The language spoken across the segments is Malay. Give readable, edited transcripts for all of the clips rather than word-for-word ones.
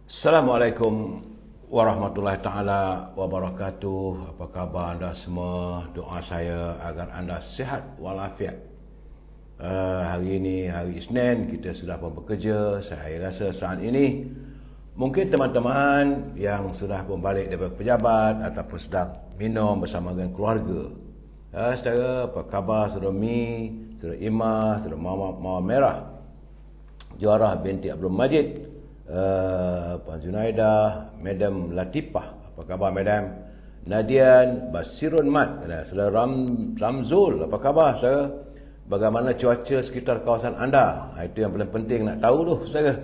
Assalamualaikum warahmatullahi taala wabarakatuh. Apa khabar anda semua? Doa saya agar anda sihat walafiat. Hari ini hari Isnin, kita sudah pun bekerja. Saya rasa saat ini mungkin teman-teman yang sudah pun balik daripada pejabat ataupun sedang minum bersama dengan keluarga. Saudara, apa khabar saudara Mi, saudara Ima, saudara Mawar Merah, Juara binti Abdul Majid, Puan Junaidah, Madam Latifah, apa khabar Madam? Nadian, Basirun Mat, saudara Ramzul, apa khabar saudara? Bagaimana cuaca sekitar kawasan anda? Itu yang paling penting nak tahu tu saudara.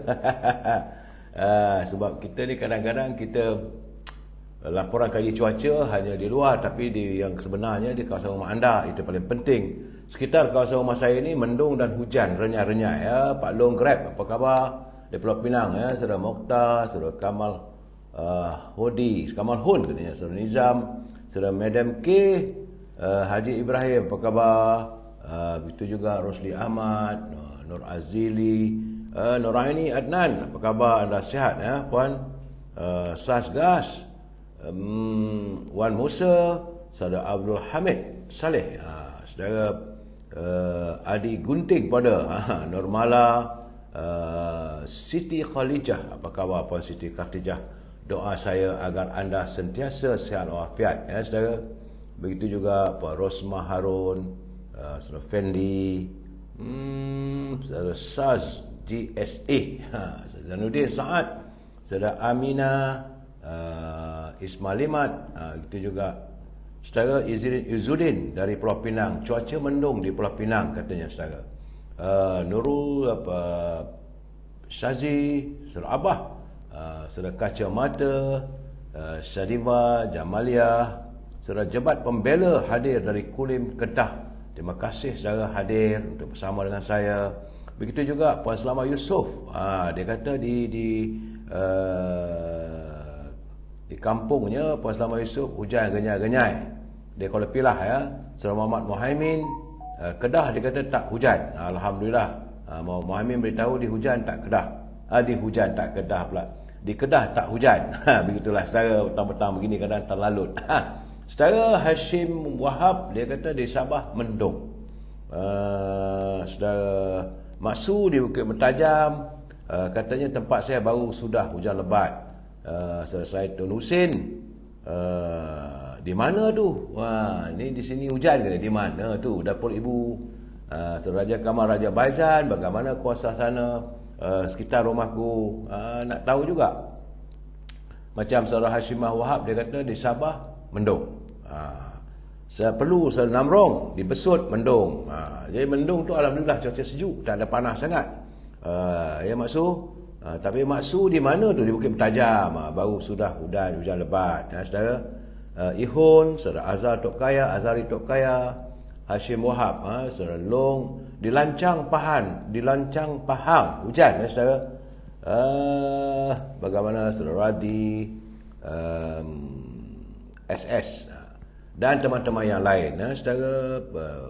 Sebab kita ni kadang-kadang kita laporan kaji cuaca hanya di luar, tapi yang sebenarnya di kawasan rumah anda itu paling penting. Sekitar kawasan rumah saya ni mendung dan hujan renyai-renyai ya. Pak Long Grab, apa khabar? Di Pulau Pinang ya, saudara Mokhtar, saudara Kamal Kamal Hun katanya, saudara Nizam, saudara Madam K, Haji Ibrahim, apa khabar? Begitu juga Rosli Ahmad, Nur Azili, Nuraini Adnan, apa khabar? Anda sihat ya, Puan? Sasgas, Wan Musa, saudara Abdul Hamid Saleh, saudara Adi Gunting pada Nurmala, Siti Khalijah, apa khabar Puan Siti Khalijah? Doa saya agar anda sentiasa sihat walafiat ya saudara. Begitu juga Puan Rosmah Harun, saudara Fendi, saudara Saz GSA, saudara Zanuddin Saad, saudara Amina, Ismailat, gitu juga saudara Izzuddin dari Pulau Pinang. Cuaca mendung di Pulau Pinang katanya saudara. Nurul Syazi, saudara Abah, saudara Kaca Mata, Syadiva Jamalia, saudara Jebat Pembela hadir dari Kulim, Kedah. Terima kasih saudara hadir untuk bersama dengan saya. Begitu juga Puan Selama Yusof, dia kata di kampungnya Puan Selama Yusof hujan genyai-genyai. Dia kalau pilah ya. Saudara Muhammad Muhaimin, Kedah dia kata tak hujan. Alhamdulillah. Muhaimin beritahu di hujan tak Kedah. Di hujan tak Kedah pula. Di Kedah tak hujan. Begitulah saudara, petang-petang begini kadang terlalut. Saudara Hashim Wahab dia kata di Sabah mendung. Saudara Maksu di Bukit Mentajam, katanya tempat saya baru sudah hujan lebat. Saudara Saidun Husin, di mana tu? Ni di sini hujan ke? Di mana tu? Dapur Ibu. Saudara Raja Kamal Raja Baizan, bagaimana kuasa sana sekitar rumahku? Nak tahu juga. Macam saudara Hashimah Wahab dia kata di Sabah mendung. Perlu saudara Namrong di Besut mendung. Jadi mendung tu alhamdulillah cuaca sejuk, tak ada panas sangat. Ya Maksu. Tapi Maksu di mana tu? Di Bukit Mentajam. Baru sudah hujan lebat. Saudara Ihun, saudara Azari Tok Kaya, Hashim Wahab, saudara Long di Lancang Pahang hujan ya saudara. Bagaimana saudara Radi, SS dan teman-teman yang lain saudara,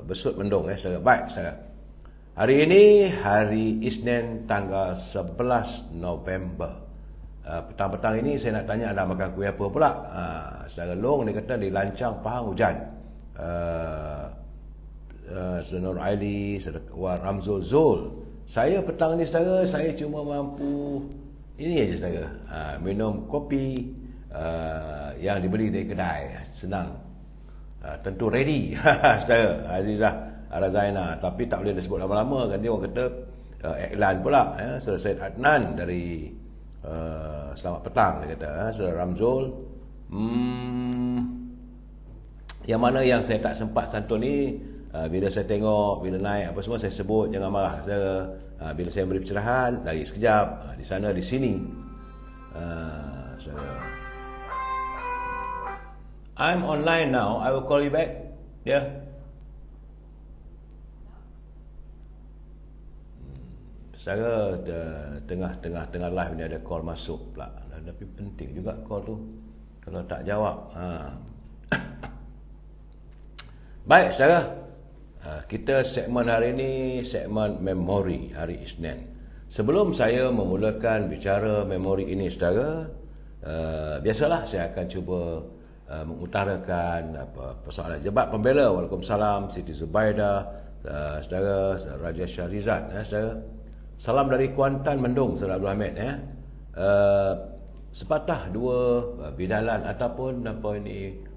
Besut mendung ya saudara. Baik saudara. Hari ini hari Isnin tanggal 11 November. Petang-petang ini saya nak tanya anda makan kuih apa pula. Saudara Long dia kata di Lancang Pahang hujan. Saudara Nur Aili, saudara Ramzul Zul. Saya petang ni saudara, saya cuma mampu ini aja saudara, minum kopi yang dibeli dari kedai. Senang, tentu ready. Saudara Azizah Arazaina, tapi tak boleh disebut lama-lama kan dia orang kata iklan pula ya. Saudara Syed Adnan dari selamat petang dia kata. Saudara Ramzul, yang mana yang saya tak sempat santun ni, bila saya tengok, bila naik apa semua saya sebut, jangan marah saudara. Bila saya beri pencerahan lagi sekejap, di sana di sini. Saudara, I'm online now, I will call you back. Ya. Saya tengah live ni ada call masuk pula. Tapi penting juga call tu. Kalau tak jawab. Baik saudara. Kita segmen hari ini segmen memori hari Isnin. Sebelum saya memulakan bicara memori ini saudara, biasalah saya akan cuba mengutarakan persoalan Jabat Pembela. Waalaikumsalam Siti Zubaidah, saudara Raja Syahrizad, saudara. Salam dari Kuantan Mendung, saudara Abdul Hamid. Sepatah dua bidalan ataupun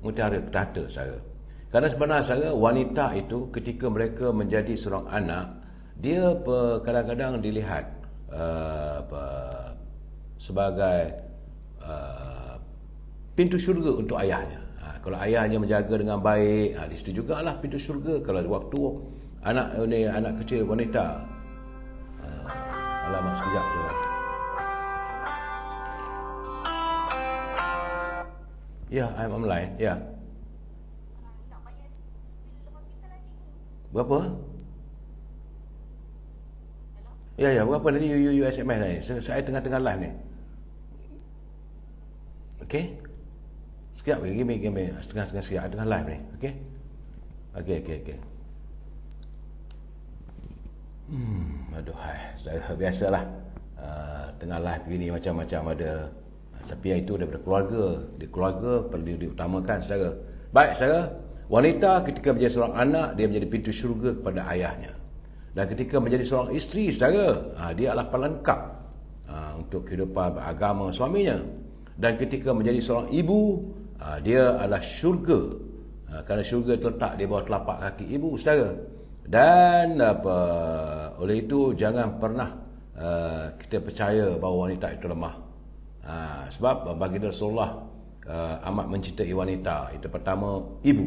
mutiara petata saudara. Kerana sebenarnya saudara, wanita itu ketika mereka menjadi seorang anak, dia kadang-kadang dilihat sebagai pintu syurga untuk ayahnya. Kalau ayahnya menjaga dengan baik, di situ jugalah pintu syurga. Kalau waktu anak kecil wanita, alamak sekejap tu. Ya, I'm online. Ya. Berapa? Ya, berapa tadi you SMS ni? Saya tengah-tengah live ni. Okey. Sekejap, give me setengah sekejap tengah live ni. Okey. Okey. Aduh, saya biasalah tengah live begini macam-macam ada. Tapi yang itu daripada keluarga. Di keluarga perlu diutamakan saudara. Baik saudara, wanita ketika menjadi seorang anak, dia menjadi pintu syurga kepada ayahnya. Dan ketika menjadi seorang isteri saudara, dia adalah pelengkap untuk kehidupan beragama suaminya. Dan ketika menjadi seorang ibu, dia adalah syurga, kerana syurga terletak di bawah telapak kaki ibu saudara. Dan oleh itu jangan pernah kita percaya bahawa wanita itu lemah. Sebab baginda Rasulullah amat mencintai wanita. Itu pertama ibu,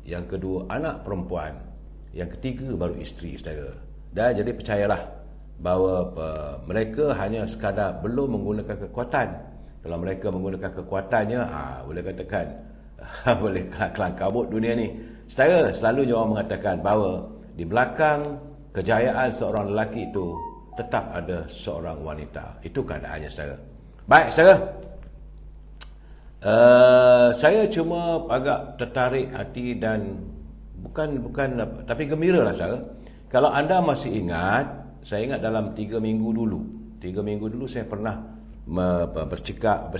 yang kedua anak perempuan, yang ketiga baru isteri saudara. Dan jadi percayalah bahawa mereka hanya sekadar belum menggunakan kekuatan. Kalau mereka menggunakan kekuatannya, boleh katakan boleh kelang kabut dunia ni. Saudara, selalunya orang mengatakan bahawa di belakang kejayaan seorang lelaki itu tetap ada seorang wanita. Itu keadaannya saudara. Baik saudara, saya cuma agak tertarik hati dan bukan tapi gembira lah saudara. Kalau anda masih ingat, saya ingat dalam 3 minggu dulu saya pernah bercakap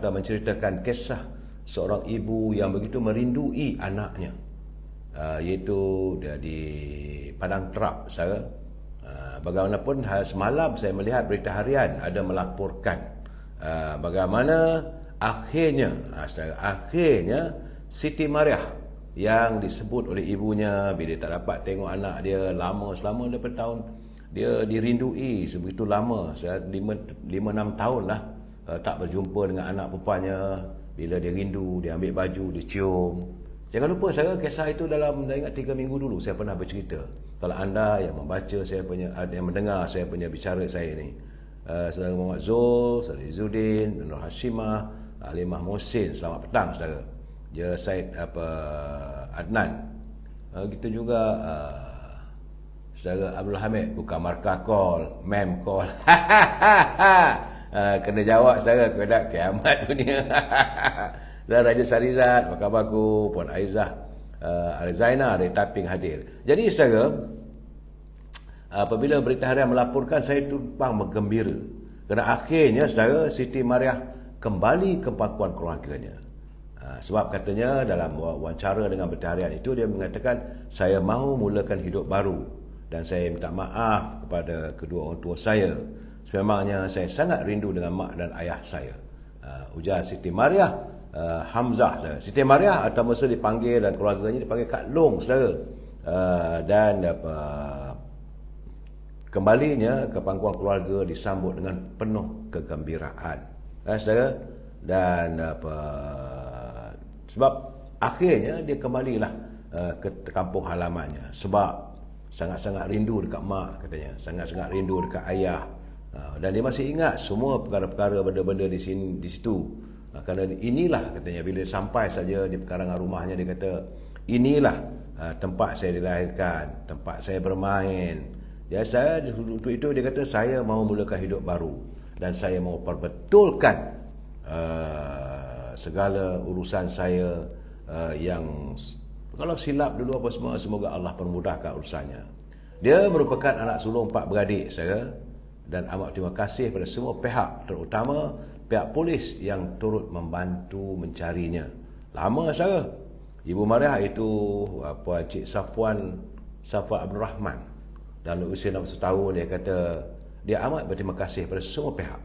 atau menceritakan kisah seorang ibu yang begitu merindui anaknya, iaitu dia di Padang Terap saudara. Bagaimanapun semalam saya melihat berita harian ada melaporkan bagaimana akhirnya Siti Mariah yang disebut oleh ibunya bila tak dapat tengok anak dia selama daripada tahun, dia dirindui sebegitu lama, 5-6 tahun lah tak berjumpa dengan anak perempuannya. Bila dia rindu, dia ambil baju, dia cium. Jangan lupa saya, kisah itu dalam, saya ingat 3 minggu dulu saya pernah bercerita. Kalau anda yang membaca saya punya, yang mendengar saya punya bicara saya ni, Saudara Muhammad Zul, Saudara Izzuddin, Nur Hashimah, Alimah Mohsin, selamat petang saudara. Dia Syed Adnan. Gitu juga Saudara Abdul Hamid, bukan markah call, mem call. Kena jawab saudara, kepada kiamat dunia. Saudara Raja Syahrizad, apa khabarku? Puan Aizah Al-Zainah dari Taping hadir. Jadi saudara, apabila berita harian melaporkan, saya tumpang bergembira. Kerana akhirnya saudara, Siti Mariah kembali ke pangkuan keluarganya. Sebab katanya dalam wawancara dengan berita harian itu, dia mengatakan, saya mahu mulakan hidup baru dan saya minta maaf kepada kedua orang tua saya. Sememangnya saya sangat rindu dengan mak dan ayah saya. Ujar Siti Mariah Hamzah. Siti Mariah atau masa dipanggil dan keluarganya dipanggil Kak Long saudara. Dan kembalinya ke pangkuan keluarga disambut dengan penuh kegembiraan. Saudara, dan sebab akhirnya dia kembalilah ke kampung halamannya. Sebab sangat-sangat rindu dekat mak katanya, sangat-sangat rindu dekat ayah. Dan dia masih ingat semua perkara-perkara, benda-benda di situ. Kerana inilah katanya, bila sampai saja di pekarangan rumahnya, dia kata, inilah tempat saya dilahirkan, tempat saya bermain. Ya, saya untuk itu dia kata, saya mahu mulakan hidup baru dan saya mahu perbetulkan segala urusan saya yang kalau silap dulu apa semua, semoga Allah permudahkan urusannya. Dia merupakan anak sulung 4 beradik saya. dan amat terima kasih kepada semua pihak, terutama pihak polis yang turut membantu mencarinya. Lama saja. Ibu Mariah itu Cik Safwan Abdul Rahman, dalam usia 61 tahun, dia kata dia amat berterima kasih kepada semua pihak.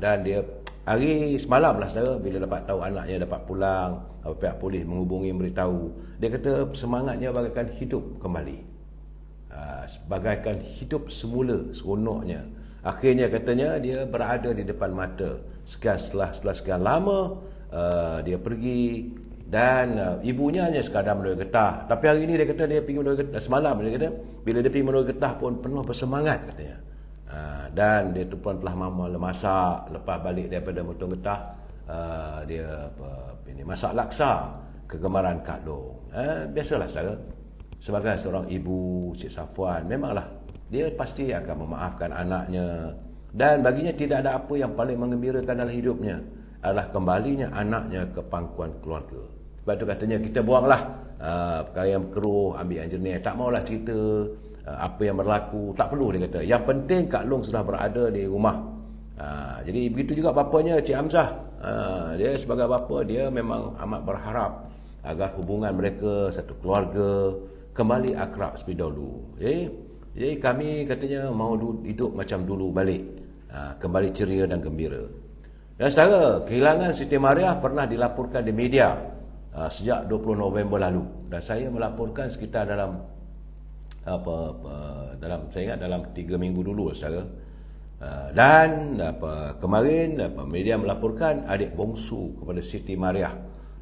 Dan dia hari semalam lah saudara, bila dapat tahu anaknya dapat pulang, pihak polis menghubungi memberitahu, dia kata semangatnya bagaikan hidup kembali, bagaikan hidup semula, seronoknya. Akhirnya katanya dia berada di depan mata. Setelah sekian lama dia pergi, dan ibunya hanya sekadar menurut getah. Tapi hari ini dia kata dia pergi menurut getah. Semalam dia kata bila dia pergi menurut getah pun penuh bersemangat katanya. Dan dia tu pun telah masak. Lepas balik daripada menurut getah, dia masak laksa, kegemaran Kak Long. Biasalah saudara, sebagai seorang ibu, Cik Safwan, memanglah dia pasti akan memaafkan anaknya. Dan baginya tidak ada apa yang paling menggembirakan dalam hidupnya adalah kembalinya anaknya ke pangkuan keluarga. Sebab tu katanya kita buanglah perkara yang keruh, ambil yang jernih. Tak maulah cerita apa yang berlaku, tak perlu, dia kata. Yang penting Kak Long sudah berada di rumah. Jadi begitu juga bapanya Cik Hamzah. Dia sebagai bapa, dia memang amat berharap agar hubungan mereka satu keluarga kembali akrab seperti dahulu. Jadi kami katanya mahu hidup macam dulu balik, kembali ceria dan gembira. Dan saudara, kehilangan Siti Mariah pernah dilaporkan di media sejak 20 November lalu, dan saya melaporkan sekitar dalam saya ingat dalam 3 minggu dulu saudara. Dan kemarin media melaporkan adik bongsu kepada Siti Mariah,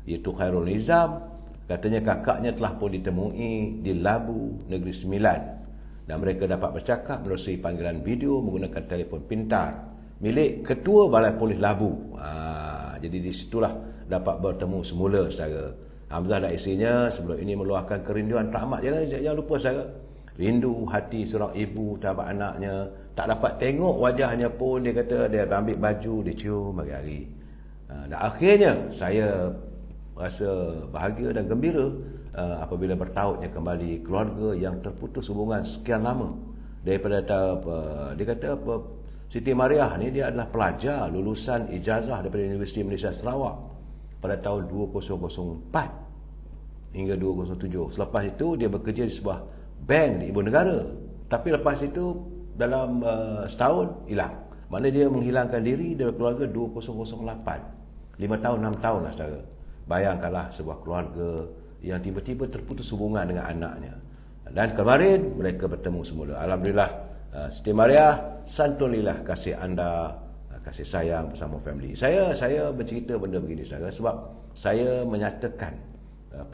iaitu Khairul Nizam, katanya kakaknya telah pun ditemui di Labu Negeri Sembilan, dan mereka dapat bercakap melalui panggilan video menggunakan telefon pintar milik Ketua Balai Polis Labu. Jadi di situlah dapat bertemu semula saudara. Hamzah dan isterinya sebelum ini meluahkan kerinduan teramat. Jangan lupa saudara, rindu hati seorang ibu terhadap anaknya. Tak dapat tengok wajahnya pun, dia kata dia ambil baju, dia cium hari-hari. Dan akhirnya saya rasa bahagia dan gembira apabila bertautnya kembali keluarga yang terputus hubungan sekian lama. Daripada dia kata Siti Mariah ni dia adalah pelajar lulusan ijazah daripada Universiti Malaysia Sarawak pada tahun 2004 hingga 2007. Selepas itu dia bekerja di sebuah bank di ibu negara. Tapi lepas itu dalam setahun hilang. Maknanya dia menghilangkan diri dari keluarga 2008. 5 tahun, 6 tahun lah saudara. Bayangkanlah sebuah keluarga yang tiba-tiba terputus hubungan dengan anaknya. Dan kemarin mereka bertemu semula. Alhamdulillah. Siti Mariah, santunilah kasih anda, kasih sayang bersama family. Saya bercerita benda begini saudara sebab saya menyatakan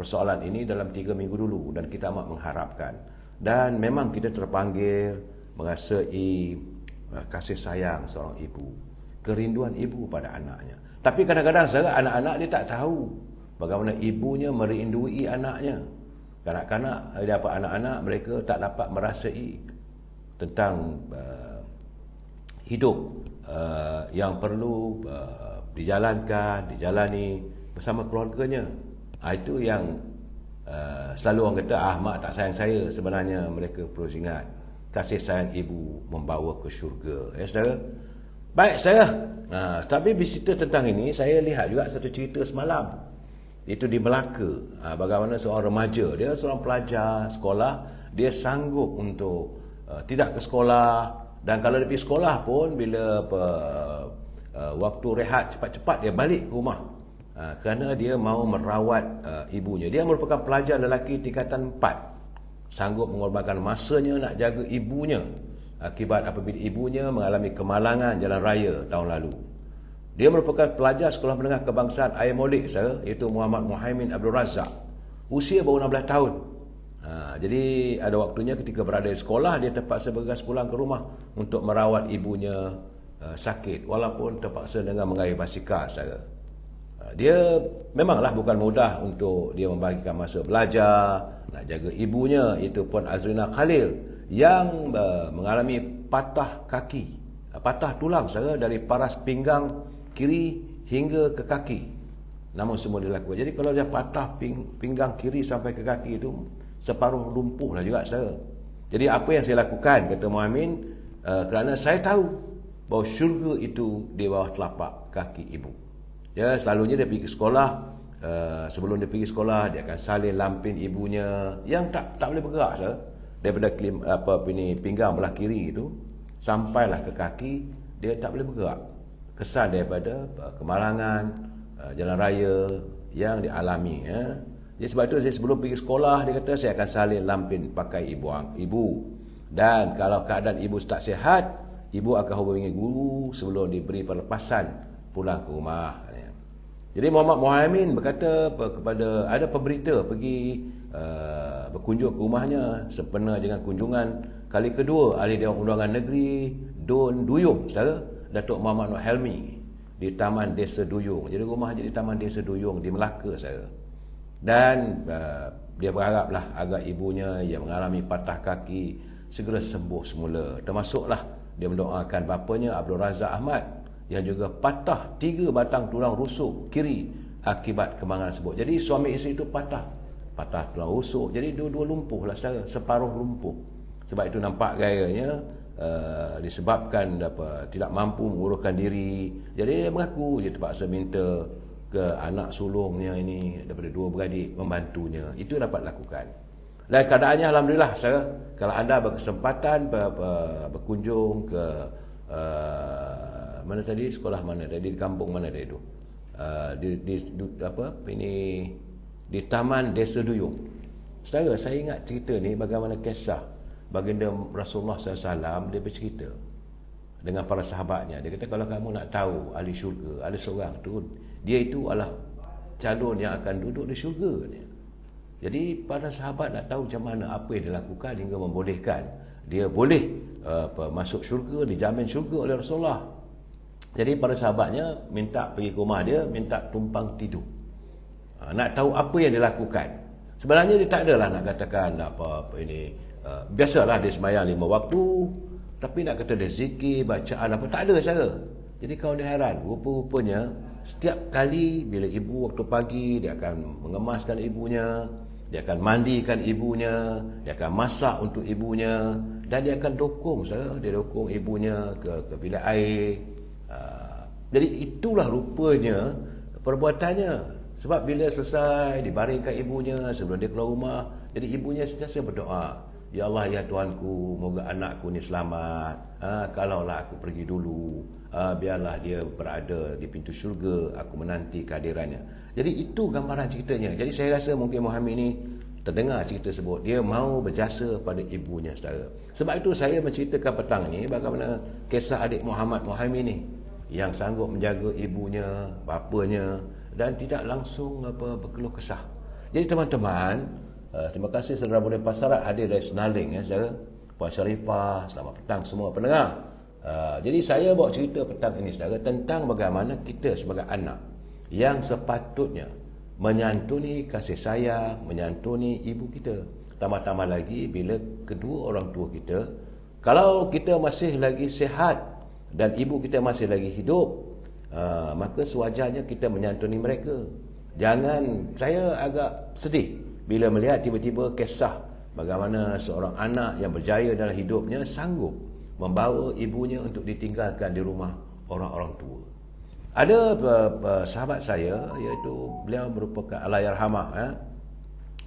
persoalan ini dalam 3 minggu dulu, dan kita amat mengharapkan, dan memang kita terpanggil merasai kasih sayang seorang ibu, kerinduan ibu pada anaknya. Tapi kadang-kadang saudara, anak-anak dia tak tahu bagaimana ibunya merindui anaknya. Kanak-kanak, anak-anak mereka tak dapat merasai tentang hidup yang perlu dijalani bersama keluarganya. Itu yang selalu orang kata, mak tak sayang saya. Sebenarnya mereka perlu ingat, kasih sayang ibu membawa ke syurga. Saudara? Baik saudara, tapi bercerita tentang ini, saya lihat juga satu cerita semalam. Itu di Melaka. Bagaimana seorang remaja, dia seorang pelajar sekolah, dia sanggup untuk tidak ke sekolah, dan kalau dia pergi sekolah pun bila waktu rehat cepat-cepat dia balik ke rumah, kerana dia mahu merawat ibunya. Dia merupakan pelajar lelaki tingkatan 4, sanggup mengorbankan masanya nak jaga ibunya akibat apabila ibunya mengalami kemalangan jalan raya tahun lalu. Dia merupakan pelajar sekolah menengah kebangsaan Air Molek, iaitu Muhammad Muhaimin Abdul Razak. Usia baru 16 tahun. Jadi ada waktunya ketika berada di sekolah, dia terpaksa bergegas pulang ke rumah untuk merawat ibunya sakit, walaupun terpaksa dengan mengayuh basikal saudara. Dia memanglah bukan mudah untuk dia membagikan masa belajar, nak jaga ibunya. Itu pun Azrina Khalil yang mengalami patah kaki, patah tulang saudara, dari paras pinggang kiri hingga ke kaki. Namun semua dilakukan. Jadi kalau dia patah pinggang kiri sampai ke kaki itu, separuh lumpuh lah juga saudara. Jadi apa yang saya lakukan, kata Muhammad, kerana saya tahu bahawa syurga itu di bawah telapak kaki ibu. Ya, selalunya dia pergi ke sekolah, sebelum dia pergi sekolah dia akan salin lampin ibunya yang tak boleh bergerak sah. Daripada pinggang belah kiri itu sampailah ke kaki, dia tak boleh bergerak. Kesan daripada kemalangan jalan raya yang dialami, ya. Jadi sebab itu saya sebelum pergi sekolah, dia kata saya akan salin lampin pakai ibu. Dan kalau keadaan ibu tak sihat, ibu akan hubungi guru sebelum diberi pelepasan pulang ke rumah. Jadi Muhammad Muhaimin berkata kepada, ada pemberita pergi berkunjung ke rumahnya sempena dengan kunjungan kali kedua ahli Dewan Undangan Negeri Don Duyung, saudara, Datuk Muhammad Nur Helmi di Taman Desa Duyung. Jadi rumah di Taman Desa Duyung di Melaka, saudara. Dan dia berharaplah agar ibunya yang mengalami patah kaki segera sembuh semula. Termasuklah dia mendoakan bapanya Abdul Razak Ahmad yang juga patah 3 batang tulang rusuk kiri akibat kemalangan tersebut. Jadi suami isteri itu patah tulang rusuk. Jadi dua-dua lumpuh lah, saudara, separuh lumpuh. Sebab itu nampak gayanya disebabkan tidak mampu menguruskan diri. Jadi dia mengaku dia terpaksa minta ke anak sulungnya ini daripada 2 beradik membantunya. Itu dapat lakukan. Dan keadaannya alhamdulillah, saudara, kalau anda berkesempatan berkunjung ke mana tadi, sekolah mana tadi, di kampung mana tadi itu, di Taman Desa Duyung. Saudara, saya ingat cerita ni bagaimana kisah baginda Rasulullah SAW. Dia bercerita dengan para sahabatnya. Dia kata kalau kamu nak tahu ahli syurga, ada seorang tu, dia itu adalah calon yang akan duduk di syurga ni. Jadi para sahabat nak tahu macam mana apa yang dilakukan hingga membolehkan dia boleh masuk syurga, dijamin syurga oleh Rasulullah. Jadi para sahabatnya minta pergi ke rumah dia, minta tumpang tidur. Nak tahu apa yang dilakukan. Sebenarnya dia tak adalah nak katakan apa ini, biasalah dia sembahyang 5 waktu, tapi nak kata dia zikir, bacaan apa, tak ada cara. Jadi kau dia heran, rupa-rupanya setiap kali bila ibu waktu pagi, dia akan mengemaskan ibunya, dia akan mandikan ibunya, dia akan masak untuk ibunya, dan dia akan dokong, dia dokong ibunya ke bilik air. Jadi itulah rupanya perbuatannya. Sebab bila selesai dibaringkan ibunya sebelum dia keluar rumah, jadi ibunya sentiasa berdoa, ya Allah, ya Tuhanku, moga anakku ni selamat. Kalaulah aku pergi dulu, biarlah dia berada di pintu syurga, aku menanti kehadirannya. Jadi itu gambaran ceritanya. Jadi saya rasa mungkin Muhammad ini terdengar cerita tersebut, dia mau berjasa pada ibunya, saudara. Sebab itu saya menceritakan petang ni bagaimana kisah adik Muhammad Muhammad ni yang sanggup menjaga ibunya, bapanya, dan tidak langsung berkeluh kesah. Jadi teman-teman, terima kasih saudara Boleh Pasarat hadir dari Senaling, ya, saudara. Puan Syarifah, selamat petang semua pendengar. Jadi saya bawa cerita petang ini, saudara, tentang bagaimana kita sebagai anak yang sepatutnya menyantuni kasih sayang, menyantuni ibu kita. Tambah-tambah lagi bila kedua orang tua kita, kalau kita masih lagi sihat dan ibu kita masih lagi hidup, maka sewajarnya kita menyantuni mereka. Jangan, saya agak sedih bila melihat tiba-tiba kisah bagaimana seorang anak yang berjaya dalam hidupnya sanggup membawa ibunya untuk ditinggalkan di rumah orang-orang tua. Ada sahabat saya, iaitu beliau merupakan Allahyarhamah,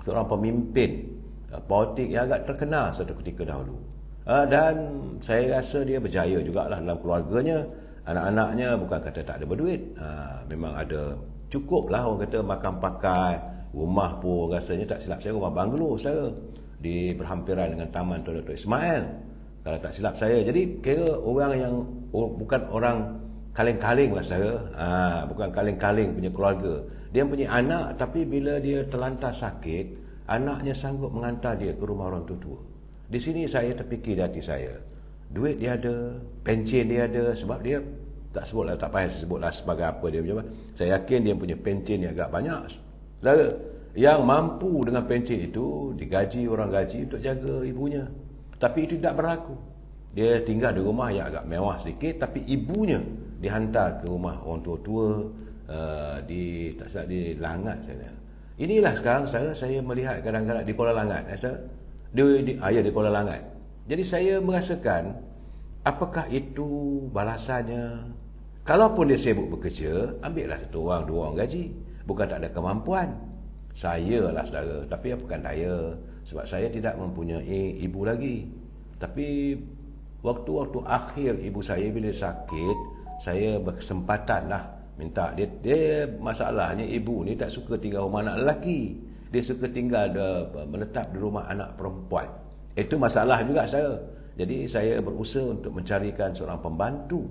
seorang pemimpin politik yang agak terkenal suatu ketika dahulu. Dan saya rasa dia berjaya jugalah dalam keluarganya. Anak-anaknya bukan kata tak ada berduit, memang ada cukup lah, orang kata makan pakai. Rumah pun rasanya tak silap saya rumah banglo saya di berhampiran dengan Taman Tuan Datuk Ismail, kalau tak silap saya. Jadi kira orang yang bukan orang kaleng-kaleng lah saya, bukan kaleng-kaleng punya keluarga. Dia punya anak, tapi bila dia terlantar sakit, anaknya sanggup mengantar dia ke rumah orang tua. Di sini saya terfikir di hati saya, duit dia ada, pencen dia ada, sebab dia tak sebutlah, tak payah sebutlah sebagai apa dia punya. Saya yakin dia punya pencen yang agak banyak. Saudara, yang mampu dengan pencen itu digaji orang gaji untuk jaga ibunya. Tapi itu tidak berlaku. Dia tinggal di rumah yang agak mewah sedikit, tapi ibunya dihantar ke rumah orang tua-tua di Langat sana. Inilah sekarang saya melihat kadang-kadang di Kuala Langat, di Kuala Langat. Jadi saya merasakan apakah itu balasannya? Kalaupun dia sibuk bekerja, ambillah satu orang, dua orang gaji. Bukan tak ada kemampuan. Saya lah saudara, tapi bukan daya. Sebab saya tidak mempunyai ibu lagi. Tapi waktu-waktu akhir ibu saya bila sakit, saya berkesempatan lah minta dia masalahnya ibu ni tak suka tinggal rumah anak lelaki. Dia suka tinggal menetap di rumah anak perempuan. Itu masalah juga saya. Jadi saya berusaha untuk mencarikan seorang pembantu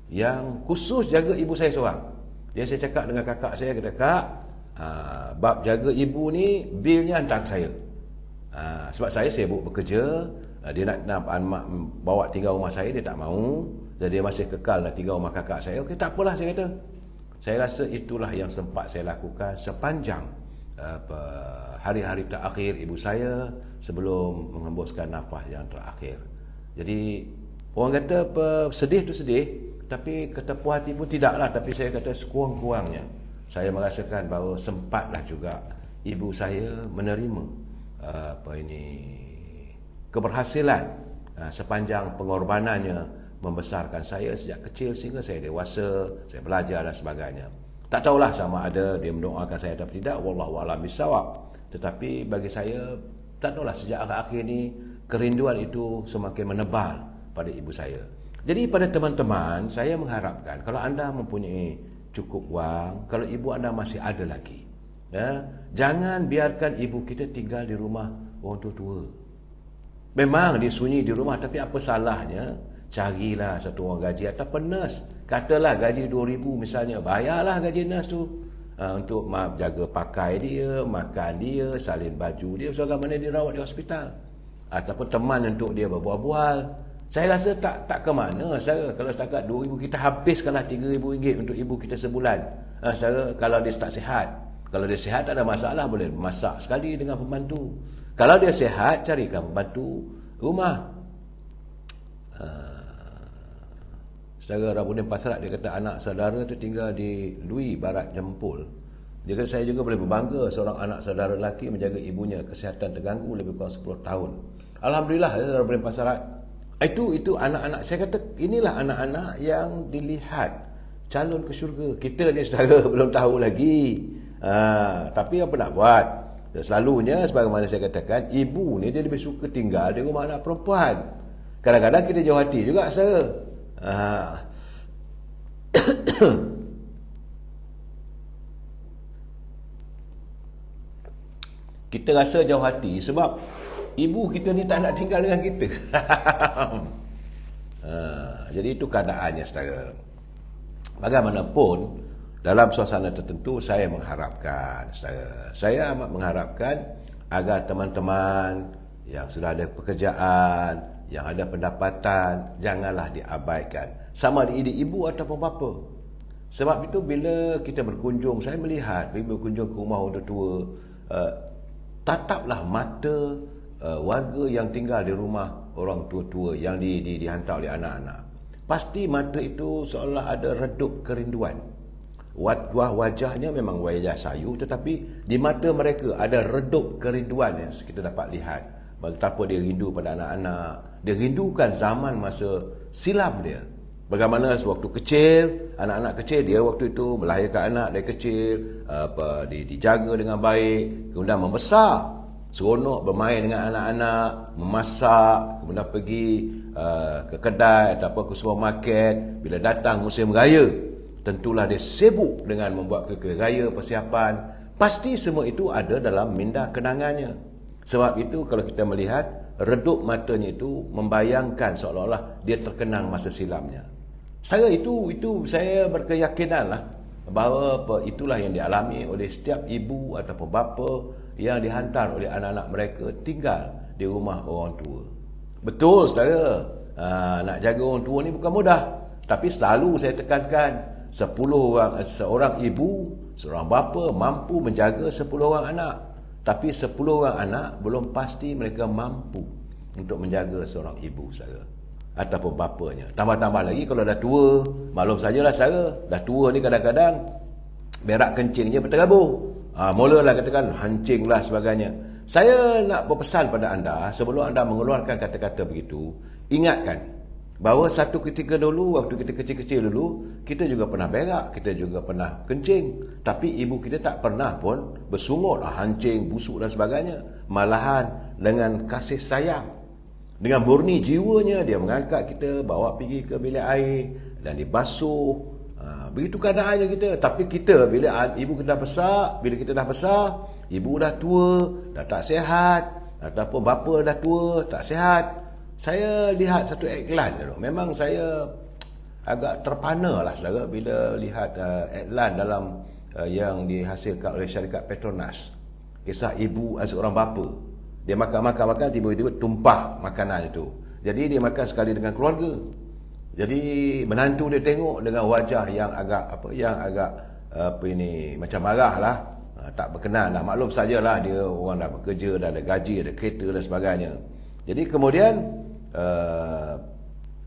yang khusus jaga ibu saya seorang. Dia saya cakap dengan kakak saya, kata, "Kak, bab jaga ibu ni bilnya hantar saya." Sebab saya sibuk bekerja, dia nak bawa tinggal rumah saya, dia tak mau. Jadi dia masih kekal nak tinggal rumah kakak saya. Okey, tak apalah, saya kata. Saya rasa itulah yang sempat saya lakukan sepanjang hari-hari terakhir ibu saya sebelum menghembuskan nafas yang terakhir. Jadi orang kata sedih tu sedih, tapi kata puas hati pun tidaklah. Tapi saya kata sekurang-kurangnya saya merasakan bahawa sempatlah juga ibu saya menerima keberhasilan sepanjang pengorbanannya membesarkan saya sejak kecil sehingga saya dewasa, saya belajar dan sebagainya. Tak tahulah sama ada dia mendoakan saya atau tidak, wallahu a'lam bissawab. Tetapi bagi saya, tak tahulah sejak akhir-akhir ini kerinduan itu semakin menebal pada ibu saya. Jadi pada teman-teman, saya mengharapkan kalau anda mempunyai cukup wang, kalau ibu anda masih ada lagi, jangan biarkan ibu kita tinggal di rumah orang tua-tua. Memang dia sunyi di rumah, tapi apa salahnya carilah satu orang gaji atau nurse. Katalah gaji 2,000 misalnya, bayarlah gaji nurse tu untuk jaga pakai dia, makan dia, salin baju dia sebagaimana dia rawat di hospital. Ataupun teman untuk dia berbual-bual. Saya rasa tak ke mana saya. Kalau setakat 2,000 kita habiskanlah RM3,000 untuk ibu kita sebulan. Saya kalau dia tak sihat. Kalau dia sihat tak ada masalah, boleh masak sekali dengan pembantu. Kalau dia sihat, carikan pembantu rumah. Saudara Rabuddin Pasrat, dia kata anak saudara tu tinggal di Lui Barat Jempol. Dia kata saya juga boleh berbangga seorang anak saudara lelaki menjaga ibunya kesihatan terganggu lebih kurang 10 tahun. Alhamdulillah, saudara Rabuddin Pasrat. Itu anak-anak, saya kata inilah anak-anak yang dilihat calon ke syurga. Kita ni saudara belum tahu lagi. Tapi apa nak buat? Selalunya sebagaimana saya katakan, ibu ni dia lebih suka tinggal di rumah anak perempuan. Kadang-kadang kita jauh hati juga saudara. Kita rasa jauh hati sebab ibu kita ni tak nak tinggal dengan kita. Jadi itu keadaannya saudara. Bagaimanapun dalam suasana tertentu saya mengharapkan saudara, saya amat mengharapkan agar teman-teman yang sudah ada pekerjaan, yang ada pendapatan, janganlah diabaikan, sama ada ibu ataupun bapa. Sebab itu bila kita berkunjung, saya melihat bila berkunjung ke rumah orang tua, tataplah mata warga yang tinggal di rumah orang tua-tua yang dihantar oleh anak-anak. Pasti mata itu seolah ada redup kerinduan. Wajahnya memang wajah sayu, tetapi di mata mereka ada redup kerinduan yang kita dapat lihat. Betapa dia rindu pada anak-anak. Dia rindukan zaman masa silam dia. Bagaimana waktu kecil, anak-anak kecil dia waktu itu melahirkan anak dari kecil, dijaga dengan baik, kemudian membesar, seronok bermain dengan anak-anak, memasak, kemudian pergi ke kedai ataupun ke supermarket. Bila datang musim raya, tentulah dia sibuk dengan membuat kek raya, persiapan. Pasti semua itu ada dalam minda kenangannya. Sebab itu kalau kita melihat redup matanya itu membayangkan seolah-olah dia terkenang masa silamnya. Saya itu saya berkeyakinanlah bahawa itulah yang dialami oleh setiap ibu ataupun bapa yang dihantar oleh anak-anak mereka tinggal di rumah orang tua. Betul saudara, nak jaga orang tua ni bukan mudah. Tapi selalu saya tekankan, seorang ibu, seorang bapa mampu menjaga 10 orang anak. Tapi 10 orang anak belum pasti mereka mampu untuk menjaga seorang ibu saudara ataupun bapanya. Tambah-tambah lagi kalau dah tua, maklum sajalah saudara, dah tua ni kadang-kadang berak kencingnya berterabur. Mulalah katakan hancinglah sebagainya. Saya nak berpesan pada anda, sebelum anda mengeluarkan kata-kata begitu, ingatkan Bahawa satu ketika dulu, waktu kita kecil-kecil dulu, kita juga pernah berak, kita juga pernah kencing. Tapi ibu kita tak pernah pun bersungut, hancing, busuk dan sebagainya. Malahan dengan kasih sayang, dengan murni jiwanya, dia mengangkat kita, bawa pergi ke bilik air dan dibasuh. Begitu keadaannya kita. Tapi kita, bila ibu kita dah besar, bila kita dah besar, ibu dah tua, dah tak sihat, ataupun bapa dah tua, tak sihat. Saya lihat satu iklan tu. Memang saya agak terpana lah saudara bila lihat iklan dalam yang dihasilkan oleh syarikat Petronas. Kisah ibu seorang bapa. Dia makan, tiba-tiba tumpah makanan itu. Jadi dia makan sekali dengan keluarga. Jadi menantu dia tengok dengan wajah yang agak macam marah lah. Tak berkenan lah. Maklum sajalah dia orang dah bekerja, dah ada gaji, ada kereta dan sebagainya. Jadi kemudian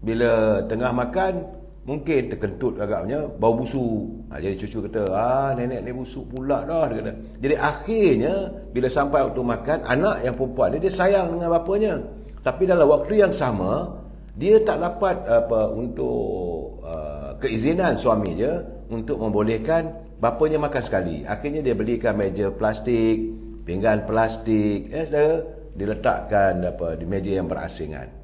bila tengah makan, mungkin terkentut agaknya, bau busuk. Jadi cucu kata, nenek ni busuk pula dah, dia kata. Jadi akhirnya bila sampai waktu makan, anak yang perempuan dia sayang dengan bapanya. Tapi dalam waktu yang sama, dia tak dapat untuk keizinan suami dia untuk membolehkan bapanya makan sekali. Akhirnya dia belikan meja plastik, pinggan plastik, saudara, diletakkan di meja yang berasingan.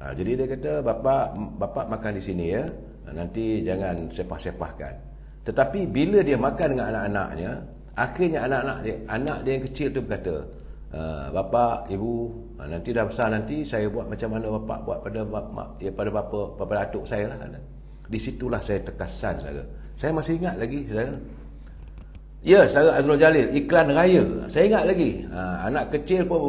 Jadi dia kata, bapa makan di sini ya, nanti jangan sepah-sepahkan. Tetapi bila dia makan dengan anak-anaknya, akhirnya anak dia yang kecil tu berkata, bapa, ibu, nanti dah besar nanti saya buat macam mana bapa buat pada bapa datuk saya lah. Di situlah saya terkesan, saudara. Saya masih ingat lagi, saudara. Ya, saudara Azrul Jalil, iklan raya. Saya ingat lagi. Anak kecil pun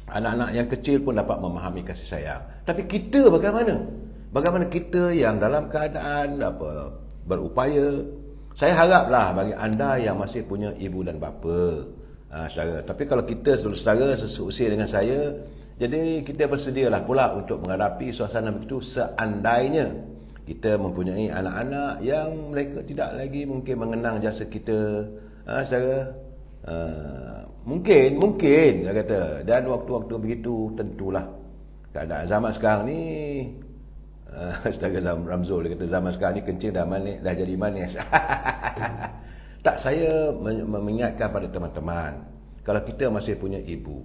anak-anak yang kecil pun dapat memahami kasih sayang. Tapi kita bagaimana? Bagaimana kita yang dalam keadaan berupaya? Saya haraplah bagi anda yang masih punya ibu dan bapa, saudara. Tapi kalau kita saudara seusia dengan saya, jadi kita bersedialah pula untuk menghadapi suasana begitu seandainya kita mempunyai anak-anak yang mereka tidak lagi mungkin mengenang jasa kita, saudara. Mungkin dia kata, dan waktu-waktu begitu tentulah keadaan zaman sekarang ni, saudara Ramzul dia kata zaman sekarang ni kencing dah jadi manis. Tak, saya mengingatkan pada teman-teman, kalau kita masih punya ibu,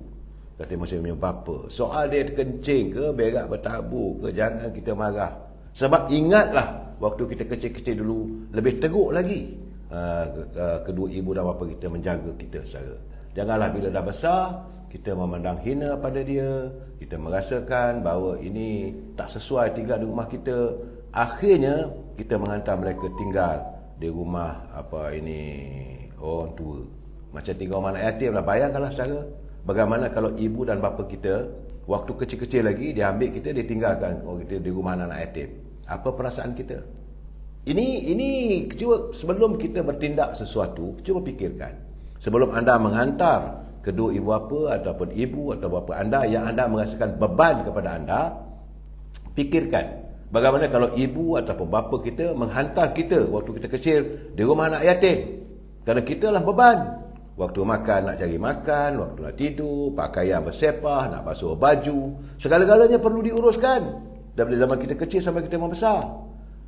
kita masih punya bapa, soal dia kencing ke berak bertabur ke, jangan kita marah. Sebab ingatlah waktu kita kecil-kecil dulu, lebih teruk lagi kedua ibu dan bapa kita menjaga kita, saudara. Janganlah bila dah besar kita memandang hina pada dia, kita merasakan bahawa ini tak sesuai tinggal di rumah kita. Akhirnya kita menghantar mereka tinggal di rumah orang tua, macam tinggal rumah anak yatim lah. Bayangkanlah, saudara, bagaimana kalau ibu dan bapa kita waktu kecil-kecil lagi dia ambil kita, dia tinggalkan kita di rumah anak yatim. Apa perasaan kita? Ini cuba sebelum kita bertindak sesuatu, cuba fikirkan. Sebelum anda menghantar kedua ibu bapa ataupun ibu atau bapa anda yang anda merasakan beban kepada anda, fikirkan bagaimana kalau ibu ataupun bapa kita menghantar kita waktu kita kecil di rumah anak yatim. Kerana kita lah beban. Waktu makan nak cari makan, waktu nak tidur, pakaian bersepah, nak basuh baju, segala-galanya perlu diuruskan daripada zaman kita kecil sampai kita membesar.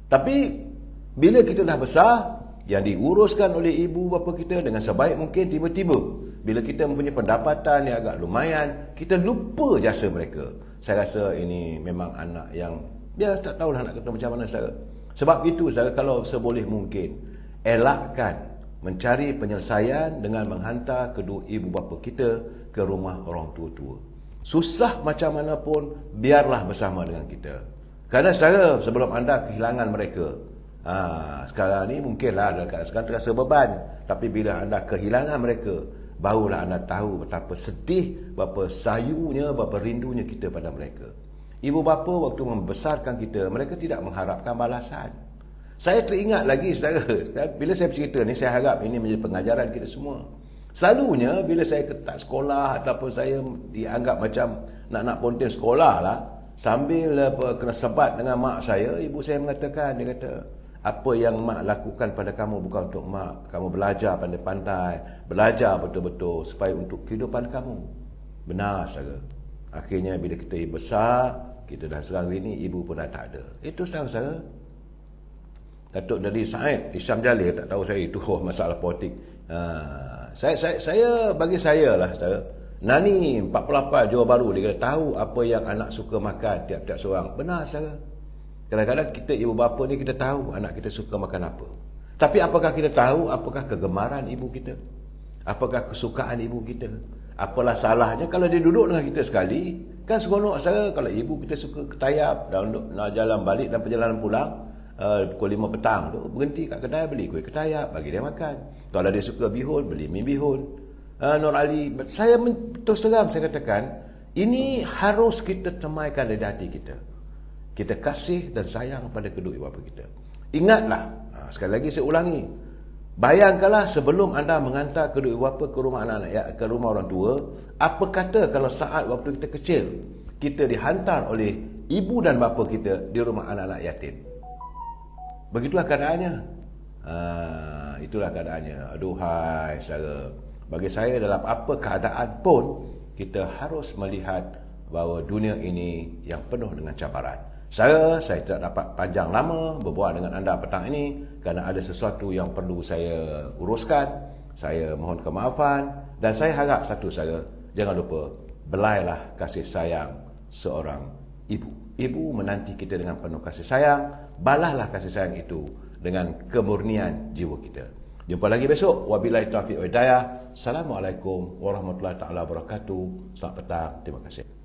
Tapi bila kita dah besar, yang diuruskan oleh ibu bapa kita dengan sebaik mungkin, tiba-tiba bila kita mempunyai pendapatan yang agak lumayan, kita lupa jasa mereka. Saya rasa ini memang anak yang tak tahulah nak kata macam mana, saudara. Sebab itu, saudara, kalau seboleh mungkin elakkan mencari penyelesaian dengan menghantar kedua ibu bapa kita ke rumah orang tua-tua. Susah macam mana pun, biarlah bersama dengan kita. Kerana, saudara, sebelum anda kehilangan mereka, sekarang ni mungkinlah ada kat sekarang terasa beban, tapi bila anda kehilangan mereka, barulah anda tahu betapa sedih, betapa sayunya, betapa rindunya kita pada mereka. Ibu bapa waktu membesarkan kita, mereka tidak mengharapkan balasan. Saya teringat lagi, saudara, bila saya bercerita ni, saya harap ini menjadi pengajaran kita semua. Selalunya bila saya ketak sekolah ataupun saya dianggap macam nak ponteng sekolah lah, sambil kena sebat dengan mak saya, ibu saya mengatakan, dia kata, apa yang mak lakukan pada kamu bukan untuk mak. Kamu belajar pandai-pandai, belajar betul-betul supaya untuk kehidupan kamu. Benar, saudara. Akhirnya bila kita besar, Kita dah serang ini, ibu pun dah tak ada. Itu saudara-saudara. Datuk Dari Said Isyam Jalil, tak tahu saya itu masalah politik. Bagi saya lah saudara, Nani 48 Johor Bahru, dia kata tahu apa yang anak suka makan tiap-tiap seorang. Benar saudara. Kadang-kadang kita ibu bapa ni kita tahu anak kita suka makan apa. Tapi apakah kita tahu apakah kegemaran ibu kita? Apakah kesukaan ibu kita? Apalah salahnya kalau dia duduk dengan kita sekali? Kan seronok saudara kalau ibu kita suka ketayap dan nak jalan balik dan perjalanan pulang, pukul 5 petang tu berhenti kat kedai beli kuih ketayap bagi dia makan. Kalau dia suka bihun, beli mi bihun. Nur Ali, saya terus terang saya katakan, ini harus kita temaikan dari hati kita. Kita kasih dan sayang pada kedua ibu bapa kita. Ingatlah, sekali lagi saya ulangi, bayangkanlah sebelum anda mengantar kedua ibu bapa ke rumah anak-anak, ke rumah orang tua, apa kata kalau saat waktu kita kecil kita dihantar oleh ibu dan bapa kita di rumah anak-anak yatim. Begitulah keadaannya. Itulah keadaannya. Aduhai saudara, bagi saya dalam apa keadaan pun kita harus melihat bahawa dunia ini yang penuh dengan cabaran. Saya tidak dapat panjang lama berbual dengan anda petang ini kerana ada sesuatu yang perlu saya uruskan. Saya mohon kemaafan dan saya harap satu saja, jangan lupa belailah kasih sayang seorang ibu. Ibu menanti kita dengan penuh kasih sayang. Balaslah kasih sayang itu dengan kemurnian jiwa kita. Jumpa lagi besok. Wabillahi taufiq wal hidayah. Assalamualaikum warahmatullahi taala wabarakatuh. Selamat petang. Terima kasih.